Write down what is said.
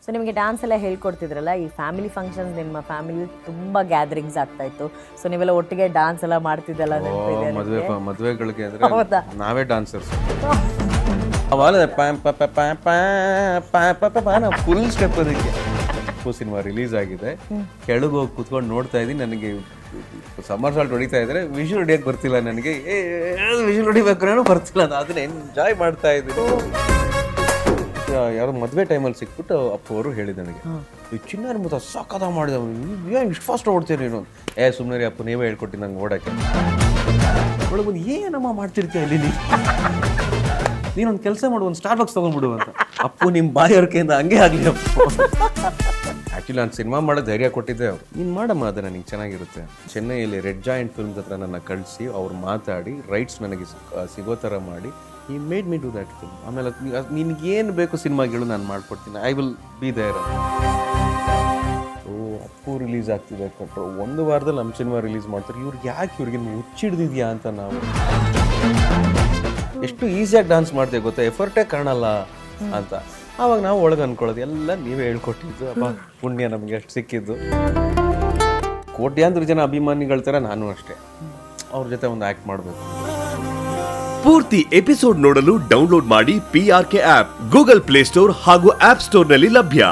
So ನಿಮಗೆ dance ಎಲ್ಲ ಹೇಳ್ಕೊಡ್ತಿದ್ರಲ್ಲ, ಈ ಫ್ಯಾಮಿಲಿ ಫಂಕ್ಷನ್ಸ್ ನಿಮ್ಮ ಫ್ಯಾಮಿಲಿ ತುಂಬ ಗ್ಯಾದರಿಂಗ್ಸ್ ಆಗ್ತಾ ಇತ್ತು, ಸೊ ನೀವೆಲ್ಲ ಒಟ್ಟಿಗೆ ಡ್ಯಾನ್ಸ್ ಎಲ್ಲ ಮಾಡ್ತಿದ್ದಲ್ಲ ಮದುವೆಗಳಿಗೆ ಅಂದರೆ ನಾವೇ ಡಾನ್ಸರ್ಸ್. ಫುಲ್ ಸ್ಟೆಪ್ ಅದಕ್ಕೆ. ಸಿನಿಮಾ ರಿಲೀಸ್ ಆಗಿದೆ, ಕೆಳಗೆ ಹೋಗಿ ಕುತ್ಕೊಂಡು ನೋಡ್ತಾ ಇದ್ದೀನಿ. ನನಗೆ ಸಮ್ಮರ್ ಸಾಲ್ಟ್ ಹೊಡಿತಾ ಇದ್ರೆ ವಿಷುವಲ್ ಹೊಡಿಯಕ್ಕೆ ಬರ್ತಿಲ್ಲ ನನಗೆ. ವಿಷುವಲ್ ಹೊಡಿಬೇಕು ಬರ್ತಿಲ್ಲ, ಅದನ್ನ ಎಂಜಾಯ್ ಮಾಡ್ತಾ ಇದ್ದೀನಿ. ಯಾರೋ ಮದುವೆ ಟೈಮಲ್ಲಿ ಸಿಕ್ಬಿಟ್ಟು ಅಪ್ಪ ಅವರು ಹೇಳಿದ ನನಗೆ, ಈ ಚಿನ್ನಾರ ಮುತ್ತ ಸಾಕದ ಮಾಡಿದ, ಏನು ಇಷ್ಟು ಫಾಸ್ಟ್ ಓಡ್ತೀರಿ ನೀನು? ಸುಮ್ಮನೆ ರೀ ಅಪ್ಪ, ನೀವೇ ಹೇಳ್ಕೊಟ್ಟು ನಂಗೆ ಓಡೋಕ್ಕೆ. ಒಳಗೆ ಬಂದು ಏನಮ್ಮ ಮಾಡ್ತಿರ್ತೀಯ ಇಲ್ಲಿ ನೀನೊಂದು ಕೆಲಸ ಮಾಡು, ಒಂದು ಸ್ಟಾರ್ಬಕ್ಸ್ ತೊಗೊಂಡ್ಬಿಡು ಅಂತ. ಅಪ್ಪು ನಿಮ್ಮ ಬಾಯಿಯವ್ರಿಕೆಯಿಂದ ಹಂಗೆ ಆಗಲಿ ಅಪ್ಪು. ಆ್ಯಕ್ಚುಲಿ ನಾನು ಸಿನಿಮಾ ಮಾಡೋ ಧೈರ್ಯ ಕೊಟ್ಟಿದ್ದೆ ಅವರು, ನೀನು ಮಾಡಮ್ಮ ಅದನ್ನು, ನಿಂಗೆ ಚೆನ್ನಾಗಿರುತ್ತೆ. ಚೆನ್ನೈಯಲ್ಲಿ ರೆಡ್ ಜಾಯಿಂಟ್ ಫಿಲ್ಮ್ಸ್ ಹತ್ರ ನನ್ನ ಕಳಿಸಿ ಅವ್ರು ಮಾತಾಡಿ ರೈಟ್ಸ್ ನನಗೆ ಸಿಗೋ ಥರ ಮಾಡಿ ಈ made me do that film. ಆಮೇಲೆ ನಿನಗೇನು ಬೇಕು ಸಿನಿಮಾಗಳು ನಾನು ಮಾಡ್ಕೊಡ್ತೀನಿ, I will be there. Appu release ಆಗ್ತಿದೆ ಕೊಟ್ಟರು, 1 ವಾರದಲ್ಲಿ ನಮ್ಮ ಸಿನಿಮಾ ರಿಲೀಸ್ ಮಾಡ್ತಾರೆ. ಇವ್ರಿಗೆ ಯಾಕೆ ಇವ್ರಿಗೆ ಹುಚ್ಚಿಡ್ದಿದ್ಯಾ ಅಂತ. ನಾವು ಎಷ್ಟು ಈಸಿಯಾಗಿ ಡಾನ್ಸ್ ಮಾಡ್ತೇವೆ ಗೊತ್ತಾ, ಎಫರ್ಟೇ ಕಾಣಲ್ಲ ಅಂತ. ಆವಾಗ ನಾವು ಒಳಗೆ ಅನ್ಕೊಳ್ಳೋದು ಎಲ್ಲ ನೀವೇ ಹೇಳ್ಕೊಟ್ಟಿದ್ದು. ಅಪ್ಪ ಪುಣ್ಯ ನಮಗೆ ಅಷ್ಟು ಸಿಕ್ಕಿದ್ದು. ಕೋಟ್ಯಾಂತರ ಜನ ಅಭಿಮಾನಿಗಳ ಥರ ನಾನು ಅಷ್ಟೇ ಅವ್ರ ಜೊತೆ ಒಂದು ಆ್ಯಕ್ಟ್ ಮಾಡಬೇಕು. ಪೂರ್ತಿ ಎಪಿಸೋಡ್ ನೋಡಲು ಡೌನ್ಲೋಡ್ ಮಾಡಿ PRK ಆಪ್, ಗೂಗಲ್ ಪ್ಲೇಸ್ಟೋರ್ ಹಾಗೂ ಆಪ್ ಸ್ಟೋರ್ನಲ್ಲಿ ಲಭ್ಯ.